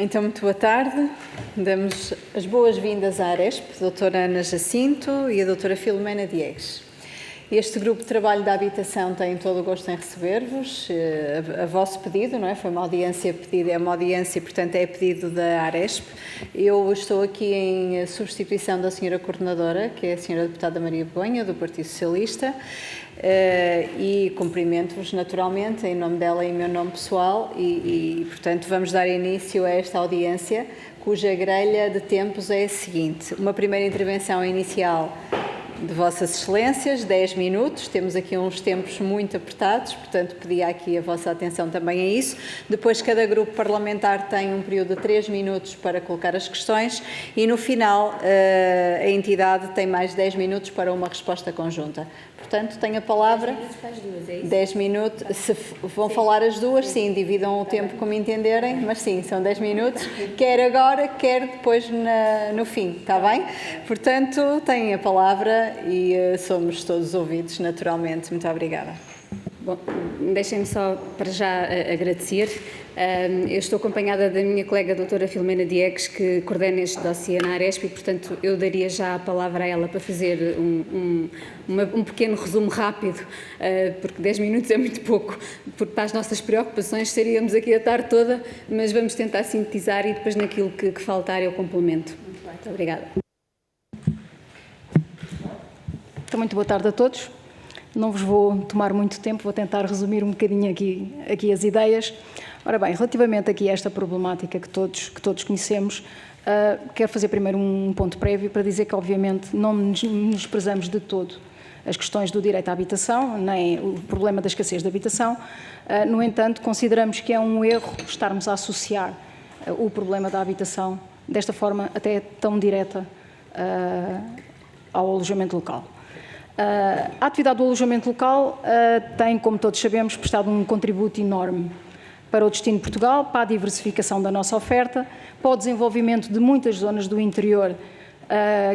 Então, muito boa tarde. Damos as boas-vindas à Aresp, a doutora Ana Jacinto e a doutora Filomena Diegues. Este grupo de trabalho da habitação tem todo o gosto em receber-vos, a vosso pedido, não é? Foi uma audiência pedida, é uma audiência, portanto é pedido da Aresp. Eu estou aqui em substituição da senhora coordenadora, que é a senhora deputada Maria Begonha, do Partido Socialista, e cumprimento-vos naturalmente em nome dela e em meu nome pessoal e, portanto, vamos dar início a esta audiência, cuja grelha de tempos é a seguinte: uma primeira intervenção inicial de Vossas Excelências, 10 minutos, temos aqui uns tempos muito apertados, portanto pedia aqui a vossa atenção também a isso. Depois cada grupo parlamentar tem um período de 3 minutos para colocar as questões e no final a entidade tem mais 10 minutos para uma resposta conjunta. Portanto, tenho a palavra. 10 minutos para as duas, é isso? 10 minutos. Se vão falar as duas, sim, dividam o tempo como entenderem, mas sim, são 10 minutos, quer agora, quer depois no fim, está bem? Portanto, têm a palavra e somos todos ouvidos, naturalmente. Muito obrigada. Bom, deixem-me só para já agradecer. Eu estou acompanhada da minha colega doutora Filomena Diegues, que coordena este dossiê na Aresp e, portanto, eu daria já a palavra a ela para fazer um pequeno resumo rápido, porque 10 minutos é muito pouco, porque para as nossas preocupações seríamos aqui a tarde toda, mas vamos tentar sintetizar e depois naquilo que faltar eu complemento. Muito obrigada. Então, muito boa tarde a todos. Não vos vou tomar muito tempo, vou tentar resumir um bocadinho aqui as ideias. Ora bem, relativamente aqui a esta problemática que todos conhecemos, quero fazer primeiro um ponto prévio para dizer que, obviamente, não nos prezamos de todo as questões do direito à habitação, nem o problema da escassez de habitação. No entanto, consideramos que é um erro estarmos a associar o problema da habitação desta forma até tão direta ao alojamento local. A atividade do alojamento local tem, como todos sabemos, prestado um contributo enorme para o destino de Portugal, para a diversificação da nossa oferta, para o desenvolvimento de muitas zonas do interior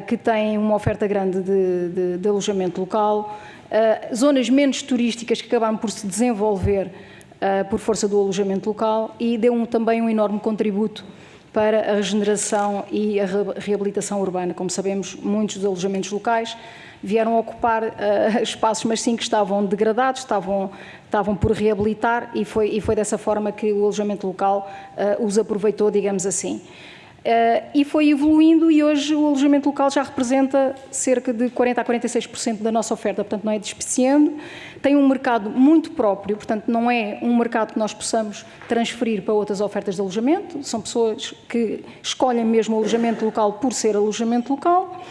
que têm uma oferta grande de alojamento local, zonas menos turísticas que acabaram por se desenvolver por força do alojamento local e deu também um enorme contributo para a regeneração e a reabilitação urbana. Como sabemos, muitos dos alojamentos locais vieram ocupar espaços, mas sim que estavam degradados, estavam por reabilitar e foi dessa forma que o alojamento local os aproveitou, digamos assim. E foi evoluindo e hoje o alojamento local já representa cerca de 40% a 46% da nossa oferta, portanto não é despeciando, tem um mercado muito próprio, portanto não é um mercado que nós possamos transferir para outras ofertas de alojamento, são pessoas que escolhem mesmo o alojamento local por ser alojamento local.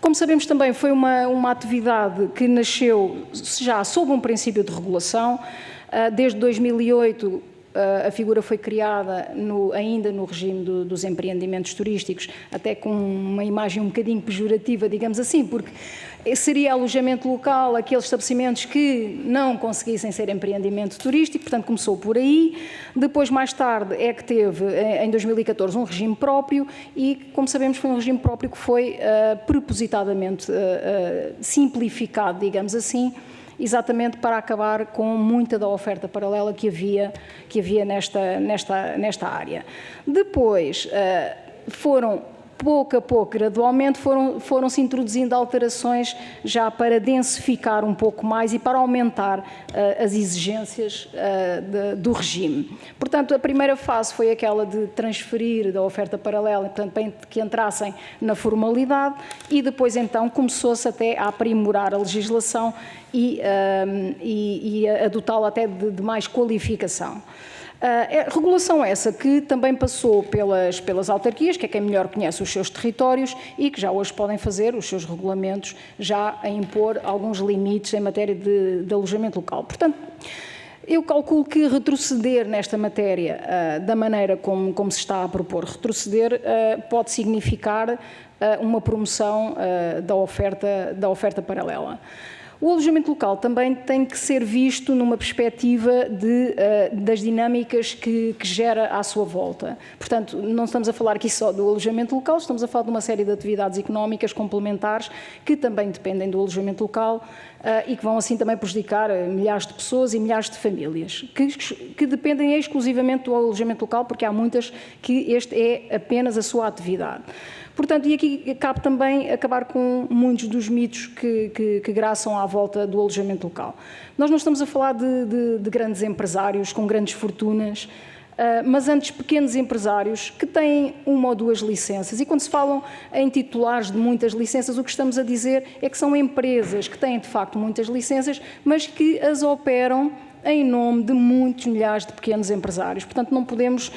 Como sabemos também, foi uma atividade que nasceu já sob um princípio de regulação. Desde 2008 a figura foi criada ainda no regime dos empreendimentos turísticos, até com uma imagem um bocadinho pejorativa, digamos assim, porque seria alojamento local aqueles estabelecimentos que não conseguissem ser empreendimento turístico, portanto começou por aí. Depois, mais tarde, é que teve, em 2014, um regime próprio e, como sabemos, foi um regime próprio que foi propositadamente simplificado, digamos assim, exatamente para acabar com muita da oferta paralela que havia nesta área. Depois, pouco a pouco, gradualmente, foram-se introduzindo alterações já para densificar um pouco mais e para aumentar as exigências do regime. Portanto, a primeira fase foi aquela de transferir da oferta paralela, portanto, para que entrassem na formalidade e depois, então, começou-se até a aprimorar a legislação e a dotá-la até de mais qualificação. Regulação essa que também passou pelas autarquias, que é quem melhor conhece os seus territórios e que já hoje podem fazer os seus regulamentos já a impor alguns limites em matéria de alojamento local. Portanto, eu calculo que retroceder nesta matéria, da maneira como se está a propor retroceder, pode significar uma promoção da oferta paralela. O alojamento local também tem que ser visto numa perspectiva das dinâmicas que gera à sua volta. Portanto, não estamos a falar aqui só do alojamento local, estamos a falar de uma série de atividades económicas complementares que também dependem do alojamento local e que vão assim também prejudicar milhares de pessoas e milhares de famílias, que dependem exclusivamente do alojamento local, porque há muitas que este é apenas a sua atividade. Portanto, e aqui cabe também acabar com muitos dos mitos que graçam à volta do alojamento local. Nós não estamos a falar de grandes empresários com grandes fortunas, mas antes pequenos empresários que têm uma ou duas licenças. E quando se falam em titulares de muitas licenças, o que estamos a dizer é que são empresas que têm de facto muitas licenças, mas que as operam em nome de muitos milhares de pequenos empresários. Portanto, não podemos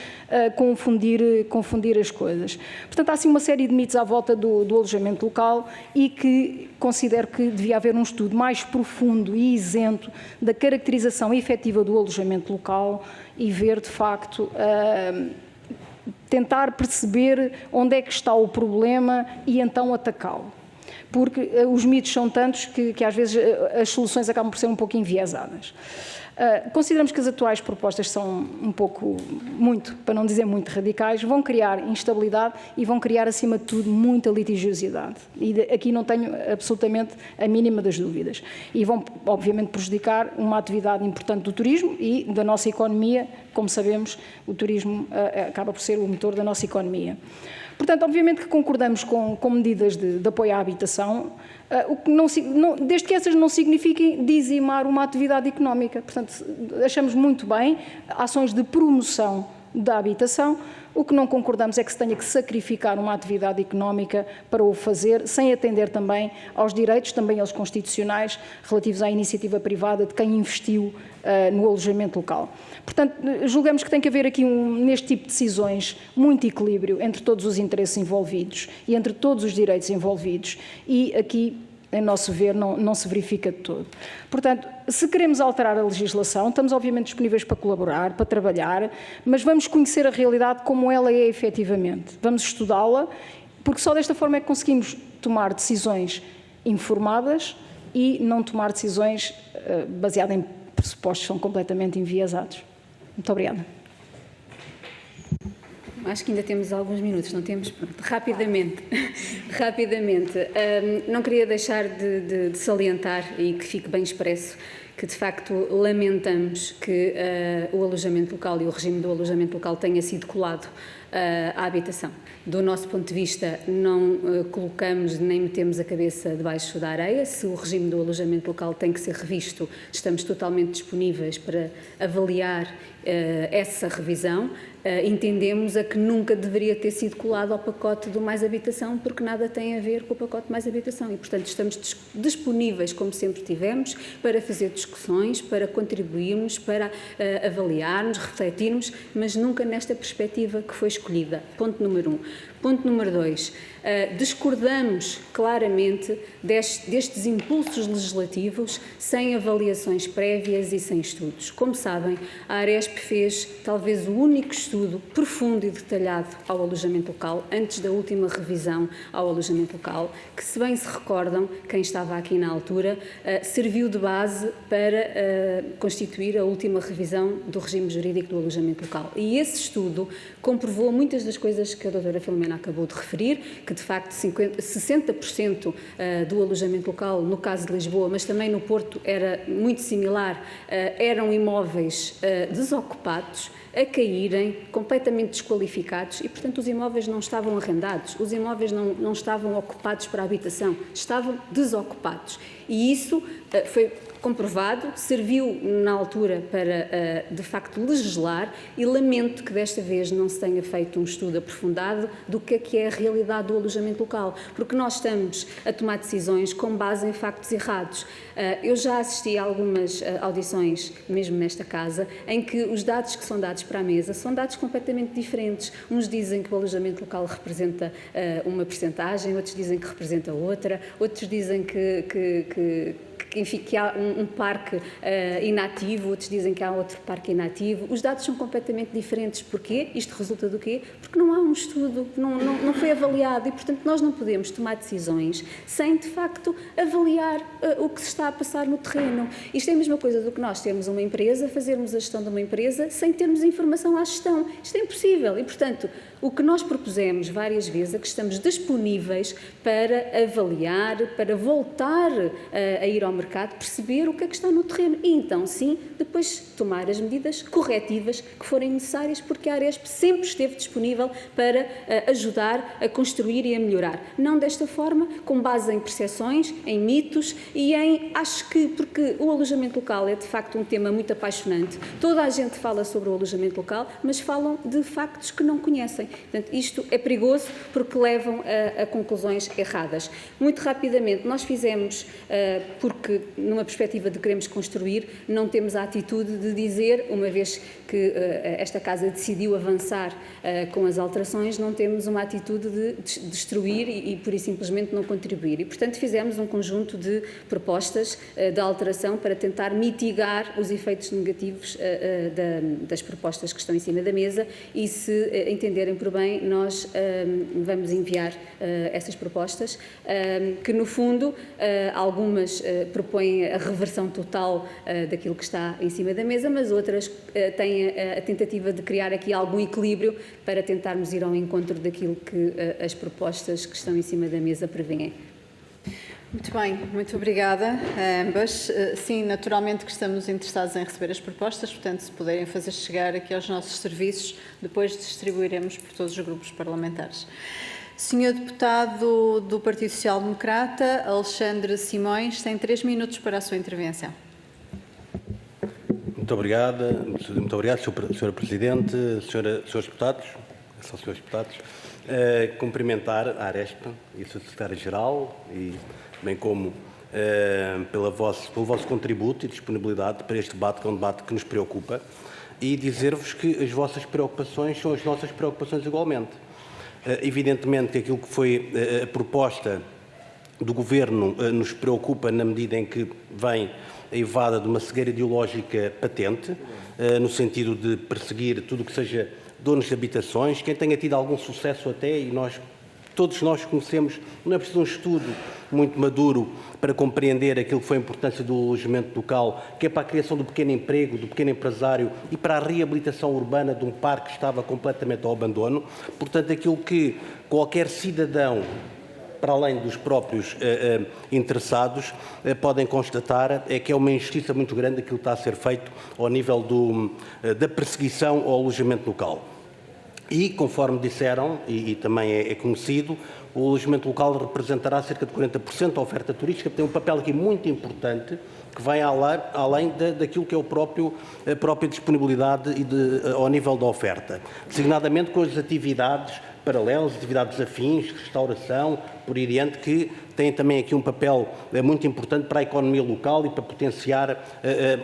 confundir as coisas. Portanto, há assim uma série de mitos à volta do alojamento local e que considero que devia haver um estudo mais profundo e isento da caracterização efetiva do alojamento local e ver, de facto, tentar perceber onde é que está o problema e então atacá-lo. Porque os mitos são tantos que às vezes as soluções acabam por ser um pouco enviesadas. Consideramos que as atuais propostas são para não dizer muito radicais, vão criar instabilidade e vão criar, acima de tudo, muita litigiosidade. E aqui não tenho absolutamente a mínima das dúvidas. E vão, obviamente, prejudicar uma atividade importante do turismo e da nossa economia. Como sabemos, o turismo acaba por ser o motor da nossa economia. Portanto, obviamente que concordamos com medidas de apoio à habitação, desde que essas não signifiquem dizimar uma atividade económica. Portanto, achamos muito bem ações de promoção da habitação. O que não concordamos é que se tenha que sacrificar uma atividade económica para o fazer, sem atender também aos direitos, também aos constitucionais, relativos à iniciativa privada de quem investiu no alojamento local. Portanto, julgamos que tem que haver aqui, neste tipo de decisões, muito equilíbrio entre todos os interesses envolvidos e entre todos os direitos envolvidos e aqui, em nosso ver, não se verifica de todo. Portanto, se queremos alterar a legislação, estamos obviamente disponíveis para colaborar, para trabalhar, mas vamos conhecer a realidade como ela é efetivamente. Vamos estudá-la, porque só desta forma é que conseguimos tomar decisões informadas e não tomar decisões baseadas em pressupostos que são completamente enviesados. Muito obrigada. Acho que ainda temos alguns minutos, não temos? Pronto, rapidamente. Não queria deixar de salientar e que fique bem expresso que, de facto, lamentamos que o alojamento local e o regime do alojamento local tenha sido colado à habitação. Do nosso ponto de vista, não colocamos nem metemos a cabeça debaixo da areia. Se o regime do alojamento local tem que ser revisto, estamos totalmente disponíveis para avaliar essa revisão. Entendemos a que nunca deveria ter sido colado ao pacote do Mais Habitação, porque nada tem a ver com o pacote Mais Habitação e, portanto, estamos disponíveis, como sempre tivemos, para fazer discussões, para contribuirmos, para avaliarmos, refletirmos, mas nunca nesta perspectiva que foi escolhida. Ponto número 1. Ponto número 2. Discordamos claramente destes impulsos legislativos sem avaliações prévias e sem estudos. Como sabem, a Aresp fez talvez o único estudo profundo e detalhado ao alojamento local, antes da última revisão ao alojamento local, que, se bem se recordam, quem estava aqui na altura, serviu de base para constituir a última revisão do regime jurídico do alojamento local. E esse estudo comprovou muitas das coisas que a doutora Filomena acabou de referir, que de facto 60% do alojamento local, no caso de Lisboa, mas também no Porto era muito similar, eram imóveis desocupados, a caírem, completamente desqualificados e, portanto, os imóveis não estavam arrendados, os imóveis não estavam ocupados para a habitação, estavam desocupados. E isso foi comprovado, serviu na altura para, de facto, legislar e lamento que desta vez não se tenha feito um estudo aprofundado do que é a realidade do alojamento local, porque nós estamos a tomar decisões com base em factos errados. Eu já assisti a algumas audições, mesmo nesta casa, em que os dados que são dados para a mesa são dados completamente diferentes. Uns dizem que o alojamento local representa uma percentagem, outros dizem que representa outra, outros dizem enfim, que há um parque inativo, outros dizem que há outro parque inativo. Os dados são completamente diferentes. Porquê? Isto resulta do quê? Porque não há um estudo, não foi avaliado e, portanto, nós não podemos tomar decisões sem, de facto, avaliar o que se está a passar no terreno. Isto é a mesma coisa do que nós termos uma empresa, fazermos a gestão de uma empresa sem termos informação à gestão. Isto é impossível e, portanto, o que nós propusemos várias vezes é que estamos disponíveis para avaliar, para voltar a ir ao mercado, perceber o que é que está no terreno e então, sim, depois tomar as medidas corretivas que forem necessárias, porque a Aresp sempre esteve disponível para ajudar a construir e a melhorar. Não desta forma, com base em percepções, em mitos e em, acho que, porque o alojamento local é de facto um tema muito apaixonante. Toda a gente fala sobre o alojamento local, mas falam de factos que não conhecem. Portanto, isto é perigoso porque levam a conclusões erradas. Muito rapidamente, nós fizemos, porque numa perspectiva de queremos construir, não temos a atitude de dizer, uma vez que esta Casa decidiu avançar com as alterações, não temos uma atitude de destruir e por isso simplesmente não contribuir. E, portanto, fizemos um conjunto de propostas de alteração para tentar mitigar os efeitos negativos das propostas que estão em cima da mesa e, se entenderem por bem, nós vamos enviar essas propostas, que no fundo algumas propõem a reversão total daquilo que está em cima da mesa, mas outras têm a tentativa de criar aqui algum equilíbrio para tentarmos ir ao encontro daquilo que as propostas que estão em cima da mesa prevêem. Muito bem, muito obrigada a ambas. Sim, naturalmente que estamos interessados em receber as propostas, portanto, se puderem fazer chegar aqui aos nossos serviços, depois distribuiremos por todos os grupos parlamentares. Senhor Deputado do Partido Social Democrata, Alexandre Simões, tem 3 minutos para a sua intervenção. Muito obrigado, Sra. Presidente, senhores deputados, são senhores deputados. Cumprimentar a Aresp e a Sra. Secretária-Geral e bem como pelo vosso contributo e disponibilidade para este debate, que é um debate que nos preocupa, e dizer-vos que as vossas preocupações são as nossas preocupações igualmente. Evidentemente que aquilo que foi a proposta do Governo nos preocupa na medida em que vem aivada de uma cegueira ideológica patente, no sentido de perseguir tudo o que seja donos de habitações. Quem tenha tido algum sucesso até, e todos nós conhecemos, não é preciso um estudo muito maduro para compreender aquilo que foi a importância do alojamento local, que é para a criação do pequeno emprego, do pequeno empresário e para a reabilitação urbana de um parque que estava completamente ao abandono. Portanto, aquilo que qualquer cidadão, para além dos próprios interessados, podem constatar é que é uma injustiça muito grande aquilo que está a ser feito ao nível da perseguição ao alojamento local. E, conforme disseram, e também é conhecido, o alojamento local representará cerca de 40% da oferta turística, tem um papel aqui muito importante, que vai além daquilo que é a própria disponibilidade ao nível da oferta, designadamente com as atividades paralelas, atividades afins, restauração, por aí adiante, que têm também aqui um papel muito importante para a economia local e para potenciar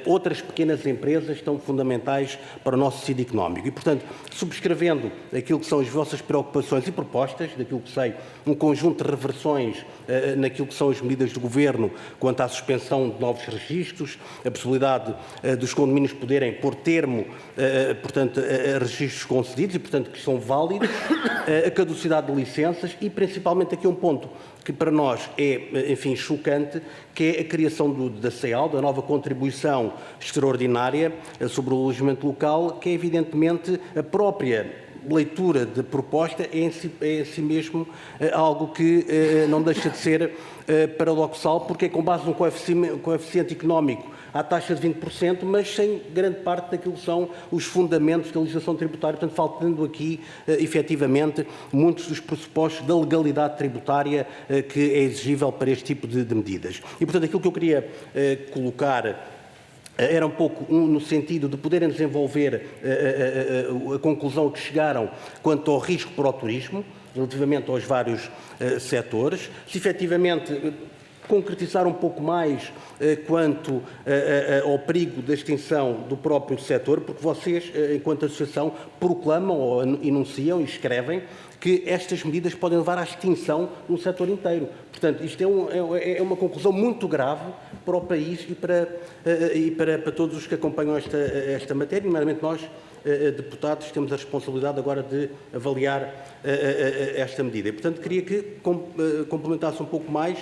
outras pequenas empresas tão fundamentais para o nosso tecido económico. E, portanto, subscrevendo aquilo que são as vossas preocupações e propostas, daquilo que sei, um conjunto de reversões naquilo que são as medidas do Governo quanto à suspensão de novos registros, a possibilidade dos condomínios poderem pôr termo, portanto, a registros concedidos e, portanto, que são válidos, a caducidade de licenças e, principalmente, aqui um ponto que para nós é, enfim, chocante, que é a criação da CEAL, da nova contribuição extraordinária sobre o alojamento local, que é evidentemente a própria leitura de proposta é em si mesmo algo que não deixa de ser paradoxal, porque é com base num coeficiente económico à taxa de 20%, mas sem grande parte daquilo que são os fundamentos da legislação tributária, portanto, faltando aqui, efetivamente, muitos dos pressupostos da legalidade tributária que é exigível para este tipo de medidas. E, portanto, aquilo que eu queria colocar era um pouco no sentido de poderem desenvolver a conclusão que chegaram quanto ao risco para o turismo, relativamente aos vários setores, se efetivamente concretizar um pouco mais quanto ao perigo da extinção do próprio setor, porque vocês, enquanto associação, proclamam ou enunciam e escrevem que estas medidas podem levar à extinção de um setor inteiro. Portanto, isto é uma conclusão muito grave para o país e para todos os que acompanham esta matéria, nomeadamente nós, deputados, temos a responsabilidade agora de avaliar esta medida. E, portanto, queria que complementasse um pouco mais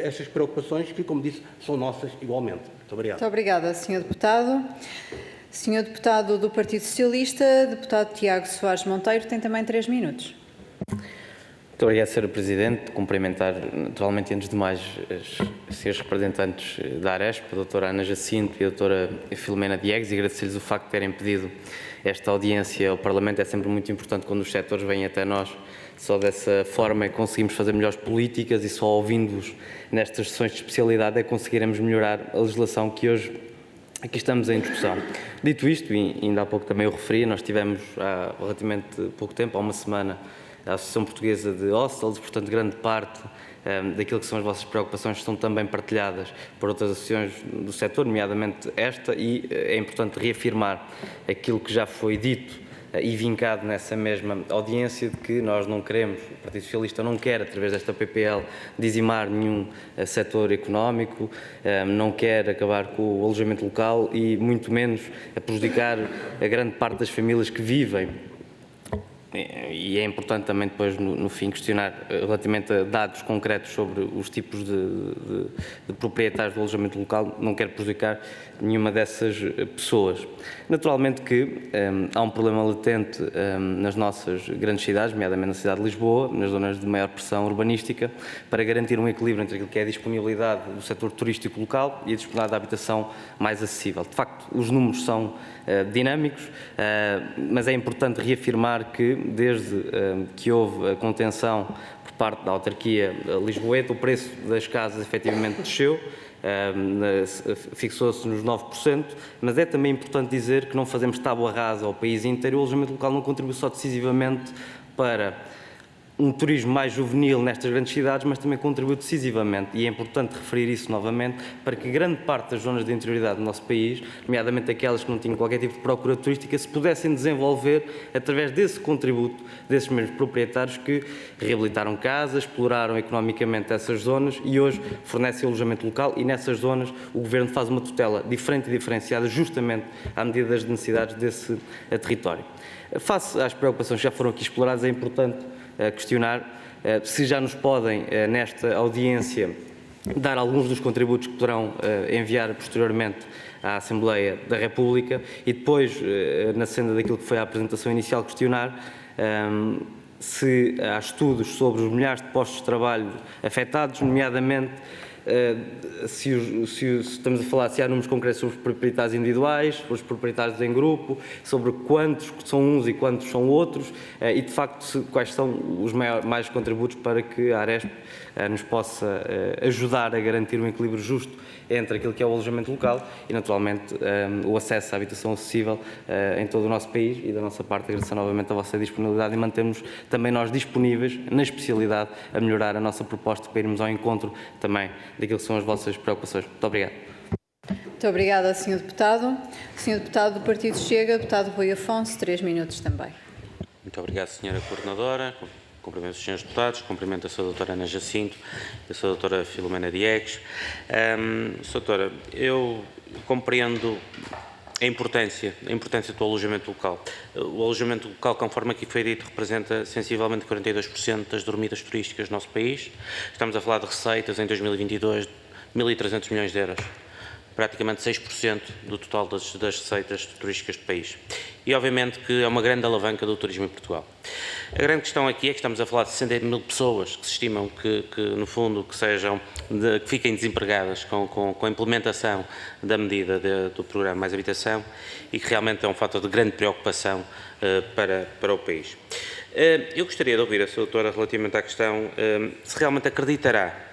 estas preocupações que, como disse, são nossas igualmente. Muito obrigado. Muito obrigada, Sr. Deputado. Sr. Deputado do Partido Socialista, deputado Tiago Soares Monteiro, tem também 3 minutos. Muito obrigado, Sra. Presidente. Cumprimentar, naturalmente, antes de mais, os senhores representantes da Aresp, a doutora Ana Jacinto e a doutora Filomena Diegues, e agradecer-lhes o facto de terem pedido esta audiência ao Parlamento. É sempre muito importante quando os setores vêm até nós. Só dessa forma é que conseguimos fazer melhores políticas e só ouvindo-os nestas sessões de especialidade é que conseguiremos melhorar a legislação que hoje aqui estamos em discussão. Dito isto, e ainda há pouco também o referi, nós tivemos há relativamente pouco tempo, há uma semana, a Associação Portuguesa de Hostels, portanto, grande parte daquilo que são as vossas preocupações estão também partilhadas por outras associações do setor, nomeadamente esta, e é importante reafirmar aquilo que já foi dito e vincado nessa mesma audiência de que nós não queremos, o Partido Socialista não quer, através desta PPL, dizimar nenhum setor económico, não quer acabar com o alojamento local e muito menos prejudicar a grande parte das famílias que vivem. E é importante também depois, no fim, questionar relativamente a dados concretos sobre os tipos de proprietários do alojamento local, não quero prejudicar nenhuma dessas pessoas. Naturalmente que há um problema latente nas nossas grandes cidades, nomeadamente na cidade de Lisboa, nas zonas de maior pressão urbanística, para garantir um equilíbrio entre aquilo que é a disponibilidade do setor turístico local e a disponibilidade da habitação mais acessível. De facto, os números são dinâmicos, mas é importante reafirmar que, desde que houve a contenção por parte da autarquia lisboeta, o preço das casas efetivamente desceu, fixou-se nos 9%, mas é também importante dizer que não fazemos tábua rasa ao país inteiro. O alojamento local não contribui só decisivamente para um turismo mais juvenil nestas grandes cidades, mas também contribui decisivamente, e é importante referir isso novamente, para que grande parte das zonas de interioridade do nosso país, nomeadamente aquelas que não tinham qualquer tipo de procura turística, se pudessem desenvolver através desse contributo desses mesmos proprietários que reabilitaram casas, exploraram economicamente essas zonas e hoje fornecem alojamento local, e nessas zonas o Governo faz uma tutela diferente e diferenciada justamente à medida das necessidades desse território. Face às preocupações que já foram aqui exploradas, é importante questionar se já nos podem, nesta audiência, dar alguns dos contributos que poderão enviar posteriormente à Assembleia da República e depois, na senda daquilo que foi a apresentação inicial, questionar se há estudos sobre os milhares de postos de trabalho afetados, nomeadamente se estamos a falar, se há números concretos sobre os proprietários individuais, sobre os proprietários em grupo, sobre quantos são uns e quantos são outros e, de facto, quais são os maiores contributos para que a Aresp nos possa ajudar a garantir um equilíbrio justo entre aquilo que é o alojamento local e, naturalmente, o acesso à habitação acessível em todo o nosso país, e da nossa parte agradecer novamente a vossa disponibilidade e mantermos também nós disponíveis, na especialidade, a melhorar a nossa proposta para irmos ao encontro também daquilo que são as vossas preocupações. Muito obrigado. Muito obrigada, Sr. Deputado. Sr. Deputado do Partido Chega, deputado Rui Afonso, 3 minutos também. Muito obrigado, Sra. Coordenadora. Cumprimento os senhores deputados, cumprimento a Sra. Doutora Ana Jacinto e a Sra. Doutora Filomena Diegues. Sra. Doutora, eu compreendo a importância do alojamento local. O alojamento local, conforme aqui foi dito, representa sensivelmente 42% das dormidas turísticas do nosso país. Estamos a falar de receitas em 2022 de 1.300 milhões de euros. Praticamente 6% do total das receitas turísticas do país. E, obviamente, que é uma grande alavanca do turismo em Portugal. A grande questão aqui é que estamos a falar de 60 mil pessoas que se estimam que no fundo, que fiquem desempregadas com a implementação da medida do programa Mais Habitação, e que realmente é um fator de grande preocupação para o país. Eu gostaria de ouvir a Sra. Doutora relativamente à questão se realmente acreditará,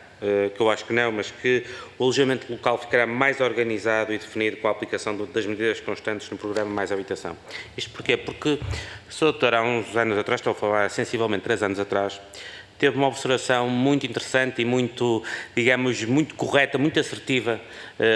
que eu acho que não, mas que o alojamento local ficará mais organizado e definido com a aplicação das medidas constantes no programa Mais Habitação. Isto porquê? Porque, Sra. Doutora, há uns anos atrás, estou a falar sensivelmente 3 anos atrás, teve uma observação muito interessante e muito, digamos, muito correta, muito assertiva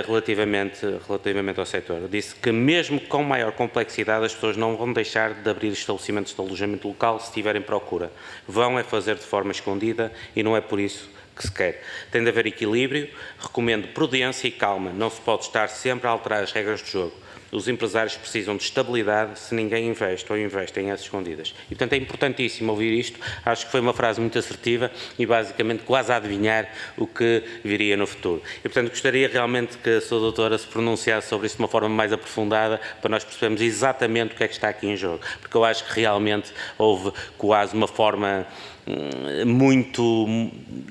relativamente ao setor. Disse que mesmo com maior complexidade as pessoas não vão deixar de abrir estabelecimentos de alojamento local se tiverem procura. Vão fazer de forma escondida e não é por isso que se quer. Tem de haver equilíbrio, recomendo prudência e calma, não se pode estar sempre a alterar as regras do jogo. Os empresários precisam de estabilidade se ninguém investe ou investem às escondidas. E, portanto, é importantíssimo ouvir isto. Acho que foi uma frase muito assertiva e, basicamente, quase a adivinhar o que viria no futuro. E, portanto, gostaria realmente que a sua doutora se pronunciasse sobre isso de uma forma mais aprofundada para nós percebermos exatamente o que é que está aqui em jogo. Porque eu acho que realmente houve quase uma forma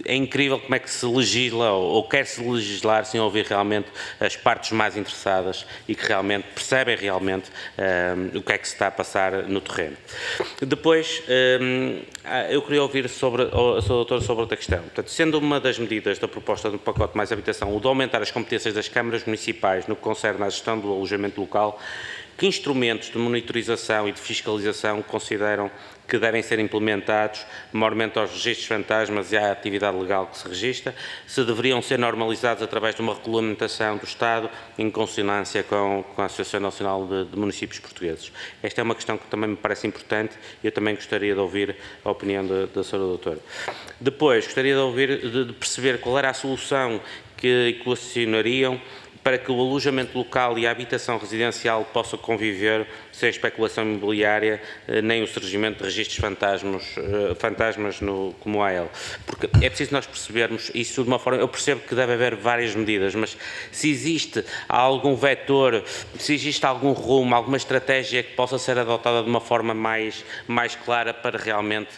é incrível como é que se legisla ou quer-se legislar sem ouvir realmente as partes mais interessadas e que realmente percebem realmente o que é que se está a passar no terreno. Depois, eu queria ouvir sobre a sua doutora sobre outra questão. Portanto, sendo uma das medidas da proposta do pacote mais habitação o de aumentar as competências das câmaras municipais no que concerne à gestão do alojamento local, que instrumentos de monitorização e de fiscalização consideram que devem ser implementados, maiormente aos registros fantasmas e à atividade legal que se registra, se deveriam ser normalizados através de uma regulamentação do Estado em consonância com a Associação Nacional de Municípios Portugueses. Esta é uma questão que também me parece importante e eu também gostaria de ouvir a opinião da Sra. Doutora. Depois, gostaria de ouvir, de perceber qual era a solução que equacionariam para que o alojamento local e a habitação residencial possam conviver sem especulação imobiliária, nem o surgimento de registros fantasmas como a AL. Porque é preciso nós percebermos isso de uma forma... Eu percebo que deve haver várias medidas, mas se existe algum vetor, se existe algum rumo, alguma estratégia que possa ser adotada de uma forma mais clara para realmente,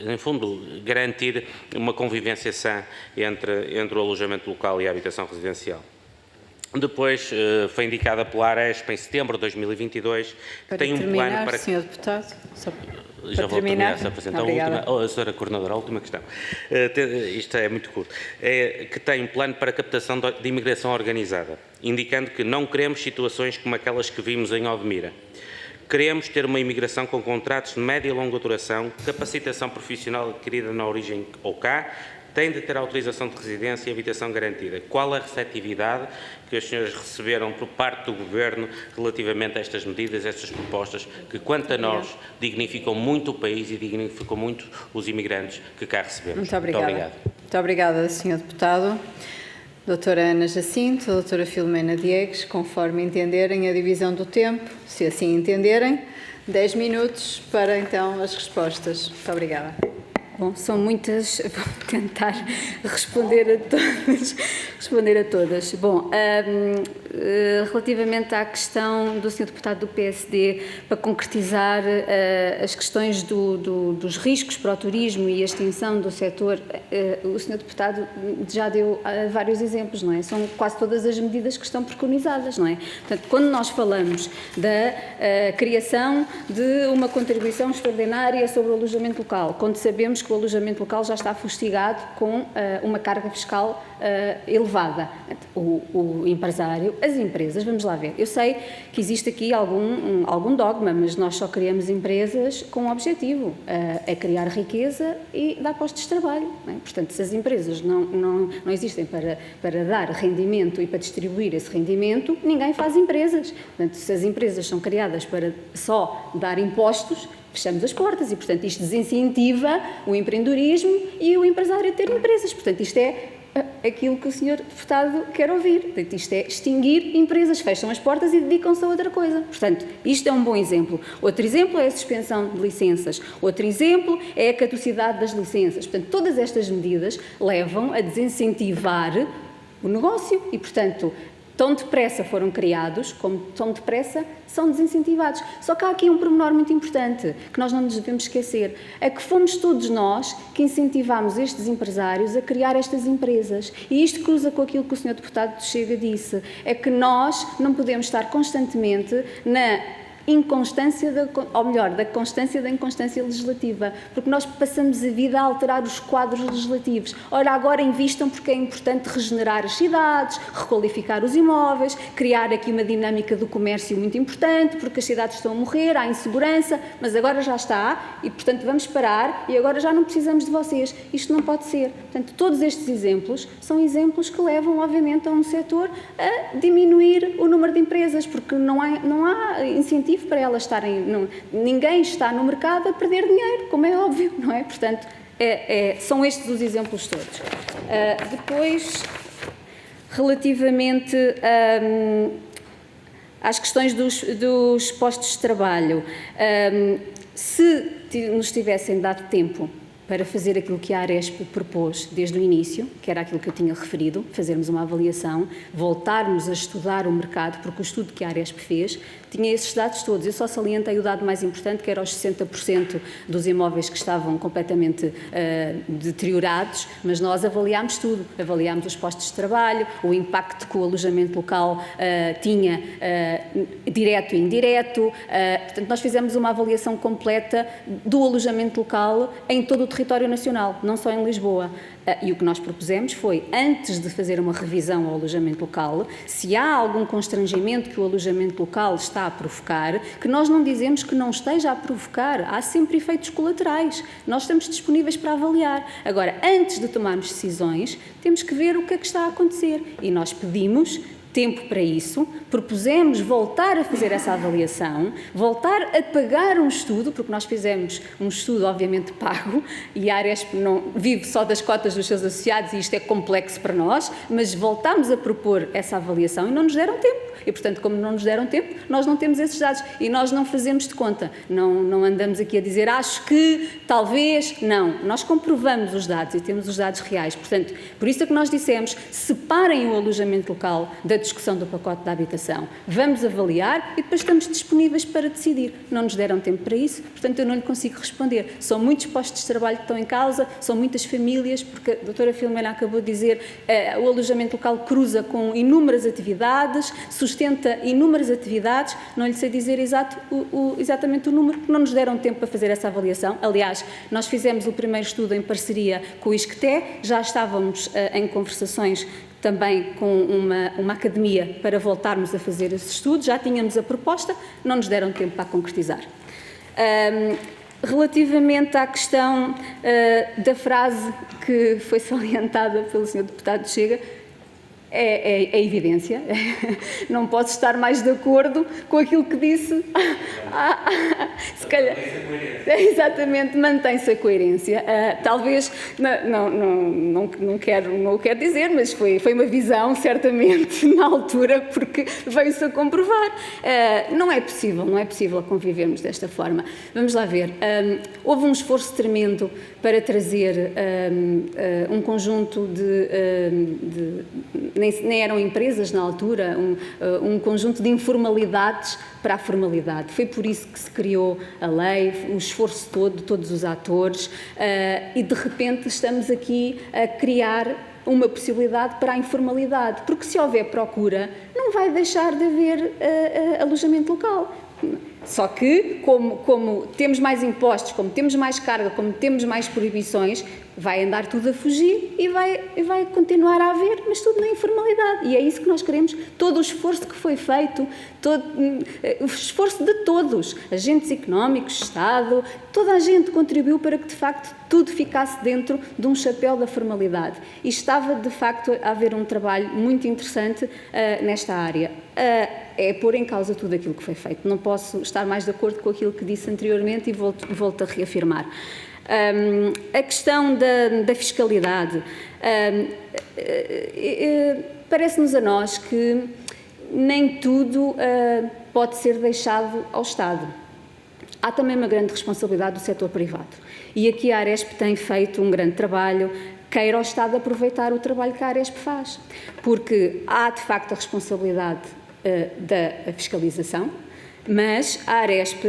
em fundo, garantir uma convivência sã entre o alojamento local e a habitação residencial. Depois foi indicada pela Aresp em setembro de 2022 que tem um plano para... Sr. Deputado, Já vou terminar, Sr. Presidente. A Sra. Coordenadora, a última questão. Isto é muito curto. Que tem um plano para a captação de imigração organizada, indicando que não queremos situações como aquelas que vimos em Odmira. Queremos ter uma imigração com contratos de média e longa duração, capacitação profissional adquirida na origem ou cá, tem de ter autorização de residência e habitação garantida. Qual a receptividade que os senhores receberam por parte do Governo relativamente a estas medidas, a estas propostas, que, quanto a nós, dignificam muito o país e dignificam muito os imigrantes que cá recebemos? Muito obrigada. Muito obrigado. Muito obrigada, Sr. Deputado. Doutora Ana Jacinto, doutora Filomena Diegues, conforme entenderem a divisão do tempo, se assim entenderem, 10 minutos para, então, as respostas. Muito obrigada. Bom, são muitas, vou tentar responder a todas. Bom, relativamente à questão do Sr. Deputado do PSD, para concretizar as questões dos riscos para o turismo e a extinção do setor, o Sr. Deputado já deu vários exemplos, não é? São quase todas as medidas que estão preconizadas, não é? Portanto, quando nós falamos da criação de uma contribuição extraordinária sobre o alojamento local, quando sabemos que o alojamento local já está fustigado com uma carga fiscal elevada. O empresário, as empresas, vamos lá ver. Eu sei que existe aqui algum dogma, mas nós só criamos empresas com um objetivo, é criar riqueza e dar postos de trabalho. Não é? Portanto, se as empresas não existem para dar rendimento e para distribuir esse rendimento, ninguém faz empresas. Portanto, se as empresas são criadas para só dar impostos, fechamos as portas e, portanto, isto desincentiva o empreendedorismo e o empresário a ter empresas. Portanto, isto é aquilo que o Sr. Deputado quer ouvir. Portanto, isto é extinguir empresas, fecham as portas e dedicam-se a outra coisa. Portanto, isto é um bom exemplo. Outro exemplo é a suspensão de licenças. Outro exemplo é a caducidade das licenças. Portanto, todas estas medidas levam a desincentivar o negócio e, portanto, tão depressa foram criados, como tão depressa são desincentivados. Só que há aqui um pormenor muito importante, que nós não nos devemos esquecer, é que fomos todos nós que incentivámos estes empresários a criar estas empresas. E isto cruza com aquilo que o Sr. Deputado Chega disse, é que nós não podemos estar constantemente na inconstância, ou melhor, da constância da inconstância legislativa, porque nós passamos a vida a alterar os quadros legislativos. Ora, agora invistam porque é importante regenerar as cidades, requalificar os imóveis, criar aqui uma dinâmica do comércio muito importante, porque as cidades estão a morrer, há insegurança, mas agora já está e, portanto, vamos parar e agora já não precisamos de vocês. Isto não pode ser. Portanto, todos estes exemplos são exemplos que levam, obviamente, a um setor a diminuir o número de empresas, porque não há incentivo para elas estarem... ninguém está no mercado a perder dinheiro, como é óbvio, não é? Portanto, são estes os exemplos todos. Depois, relativamente às questões dos postos de trabalho, se nos tivessem dado tempo para fazer aquilo que a Aresp propôs desde o início, que era aquilo que eu tinha referido, fazermos uma avaliação, voltarmos a estudar o mercado, porque o estudo que a Aresp fez tinha esses dados todos. Eu só salientei o dado mais importante, que era os 60% dos imóveis que estavam completamente deteriorados, mas nós avaliámos tudo. Avaliámos os postos de trabalho, o impacto que o alojamento local tinha, direto e indireto. Portanto, nós fizemos uma avaliação completa do alojamento local em todo o território nacional, não só em Lisboa. E o que nós propusemos foi, antes de fazer uma revisão ao alojamento local, se há algum constrangimento que o alojamento local está a provocar, que nós não dizemos que não esteja a provocar, há sempre efeitos colaterais. Nós estamos disponíveis para avaliar. Agora, antes de tomarmos decisões, temos que ver o que é que está a acontecer. E nós pedimos tempo para isso, propusemos voltar a fazer essa avaliação, voltar a pagar um estudo, porque nós fizemos um estudo obviamente pago, e a Aresp não vive só das cotas dos seus associados e isto é complexo para nós, mas voltámos a propor essa avaliação e não nos deram tempo. E, portanto, como não nos deram tempo, nós não temos esses dados e nós não fazemos de conta. Não andamos aqui a dizer, acho que, talvez, não. Nós comprovamos os dados e temos os dados reais. Portanto, por isso é que nós dissemos, separem o alojamento local da discussão do pacote da habitação. Vamos avaliar e depois estamos disponíveis para decidir. Não nos deram tempo para isso, portanto, eu não lhe consigo responder. São muitos postos de trabalho que estão em causa, são muitas famílias, porque a doutora Filomena acabou de dizer, o alojamento local cruza com inúmeras atividades, sustenta inúmeras atividades, não lhe sei dizer exatamente o número, porque não nos deram tempo para fazer essa avaliação. Aliás, nós fizemos o primeiro estudo em parceria com o ISCTE, já estávamos em conversações também com uma academia para voltarmos a fazer esse estudo, já tínhamos a proposta, não nos deram tempo para concretizar. Relativamente à questão da frase que foi salientada pelo Sr. Deputado de Chega, é evidência, não posso estar mais de acordo com aquilo que disse, se calhar, exatamente, mantém-se a coerência, talvez, não quero dizer, mas foi uma visão, certamente, na altura, porque veio-se a comprovar, não é possível convivermos desta forma. Vamos lá ver, houve um esforço tremendo para trazer um conjunto nem eram empresas na altura, um conjunto de informalidades para a formalidade. Foi por isso que se criou a lei, o esforço todo de todos os atores e de repente estamos aqui a criar uma possibilidade para a informalidade, porque se houver procura, não vai deixar de haver alojamento local. Só que, como temos mais impostos, como temos mais carga, como temos mais proibições, vai andar tudo a fugir e vai continuar a haver, mas tudo na informalidade. E é isso que nós queremos. Todo o esforço que foi feito, o esforço de todos, agentes económicos, Estado, toda a gente contribuiu para que, de facto, tudo ficasse dentro de um chapéu da formalidade. E estava, de facto, a haver um trabalho muito interessante nesta área. É pôr em causa tudo aquilo que foi feito. Não posso estar mais de acordo com aquilo que disse anteriormente e volto a reafirmar. A questão da fiscalidade, parece-nos a nós que nem tudo pode ser deixado ao Estado. Há também uma grande responsabilidade do setor privado e aqui a Aresp tem feito um grande trabalho, queira o Estado aproveitar o trabalho que a Aresp faz, porque há de facto a responsabilidade da fiscalização, mas a Aresp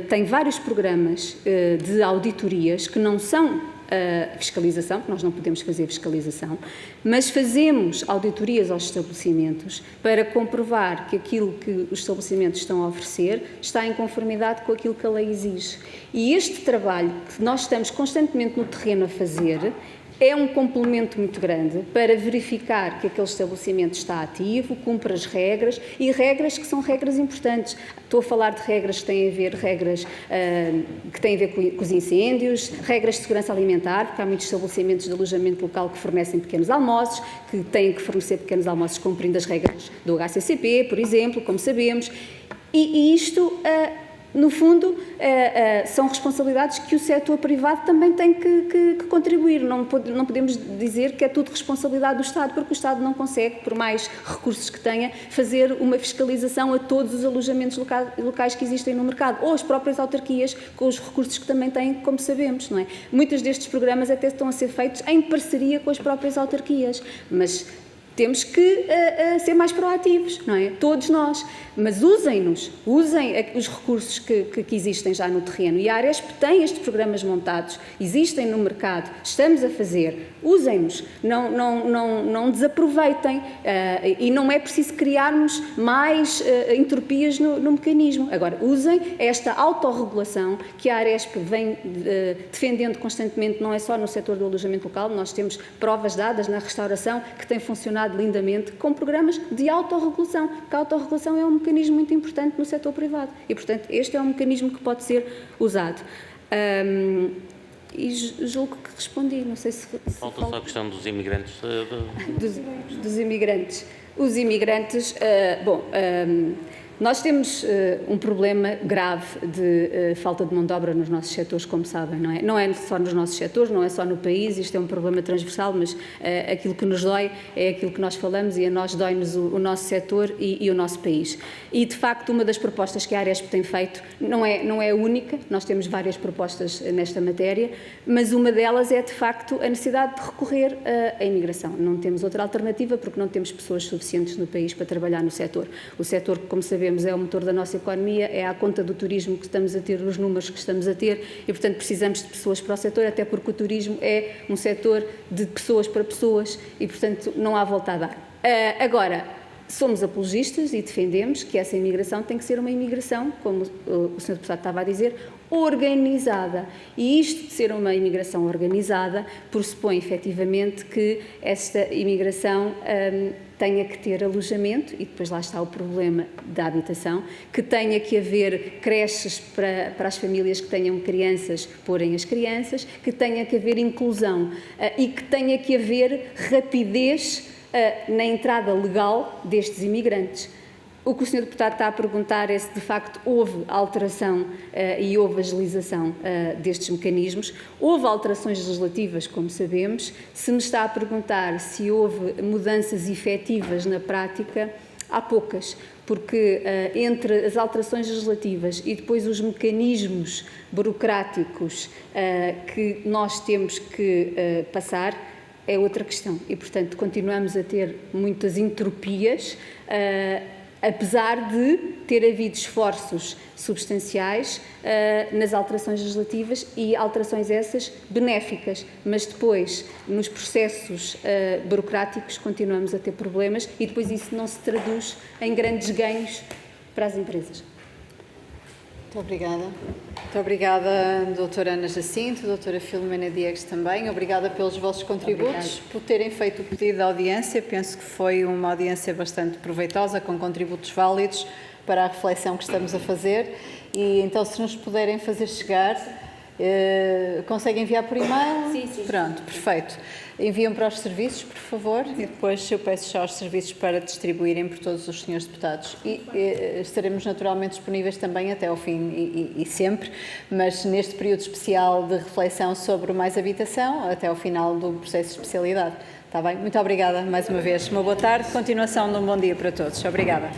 tem vários programas de auditorias que não são a fiscalização, nós não podemos fazer fiscalização, mas fazemos auditorias aos estabelecimentos para comprovar que aquilo que os estabelecimentos estão a oferecer está em conformidade com aquilo que a lei exige. E este trabalho que nós estamos constantemente no terreno a fazer é um complemento muito grande para verificar que aquele estabelecimento está ativo, cumpre as regras, e regras que são regras importantes. Estou a falar de regras que têm a ver, que têm a ver com os incêndios, regras de segurança alimentar, porque há muitos estabelecimentos de alojamento local que fornecem pequenos almoços, que têm que fornecer pequenos almoços cumprindo as regras do HACCP, por exemplo, como sabemos, e isto... no fundo, são responsabilidades que o setor privado também tem que contribuir. Não podemos dizer que é tudo responsabilidade do Estado, porque o Estado não consegue, por mais recursos que tenha, fazer uma fiscalização a todos os alojamentos locais que existem no mercado, ou as próprias autarquias, com os recursos que também têm, como sabemos, não é? Muitos destes programas até estão a ser feitos em parceria com as próprias autarquias, mas... temos que ser mais proativos, não é? Todos nós. Mas usem os recursos que existem já no terreno. E a Aresp tem estes programas montados, existem no mercado, estamos a fazer. Usem-nos, não desaproveitem. E não é preciso criarmos mais entropias no mecanismo. Agora, usem esta autorregulação que a Aresp vem defendendo constantemente, não é só no setor do alojamento local, nós temos provas dadas na restauração que tem funcionado lindamente com programas de autorregulação, porque a autorregulação é um mecanismo muito importante no setor privado e, portanto, este é um mecanismo que pode ser usado. E julgo que respondi, não sei se Falta só a questão dos imigrantes. Dos imigrantes. Os imigrantes, nós temos um problema grave de falta de mão de obra nos nossos setores, como sabem, não é? Não é só nos nossos setores, não é só no país, isto é um problema transversal, mas aquilo que nos dói é aquilo que nós falamos e a nós dói-nos o nosso setor e o nosso país. E, de facto, uma das propostas que a Aresp tem feito não é a única, nós temos várias propostas nesta matéria, mas uma delas é, de facto, a necessidade de recorrer à imigração. Não temos outra alternativa porque não temos pessoas suficientes no país para trabalhar no setor. O setor, como sabemos, é o motor da nossa economia, é à conta do turismo que estamos a ter, os números que estamos a ter e, portanto, precisamos de pessoas para o setor, até porque o turismo é um setor de pessoas para pessoas e, portanto, não há volta a dar. Agora, somos apologistas e defendemos que essa imigração tem que ser uma imigração, como o Sr. Deputado estava a dizer, organizada. E isto de ser uma imigração organizada pressupõe, efetivamente, que esta imigração tenha que ter alojamento, e depois lá está o problema da habitação, que tenha que haver creches para as famílias que tenham crianças, porem as crianças, que tenha que haver inclusão e que tenha que haver rapidez na entrada legal destes imigrantes. O que o Sr. Deputado está a perguntar é se de facto houve alteração e houve agilização destes mecanismos. Houve alterações legislativas, como sabemos. Se me está a perguntar se houve mudanças efetivas na prática, há poucas, porque entre as alterações legislativas e depois os mecanismos burocráticos que nós temos que passar, é outra questão. E, portanto, continuamos a ter muitas entropias, apesar de ter havido esforços substanciais nas alterações legislativas e alterações essas benéficas, mas depois nos processos burocráticos continuamos a ter problemas e depois isso não se traduz em grandes ganhos para as empresas. Muito obrigada. Muito obrigada, doutora Ana Jacinto, doutora Filomena Diegues também. Obrigada pelos vossos contributos, por terem feito o pedido de audiência. Penso que foi uma audiência bastante proveitosa, com contributos válidos para a reflexão que estamos a fazer. E então, se nos puderem fazer chegar, conseguem enviar por e-mail? Sim. Pronto, perfeito. Enviam para os serviços, por favor, e depois eu peço já aos serviços para distribuírem por todos os senhores deputados. E estaremos naturalmente disponíveis também até ao fim e sempre, mas neste período especial de reflexão sobre mais habitação, até ao final do processo de especialidade. Está bem? Muito obrigada mais uma vez. Uma boa tarde, continuação de um bom dia para todos. Obrigada.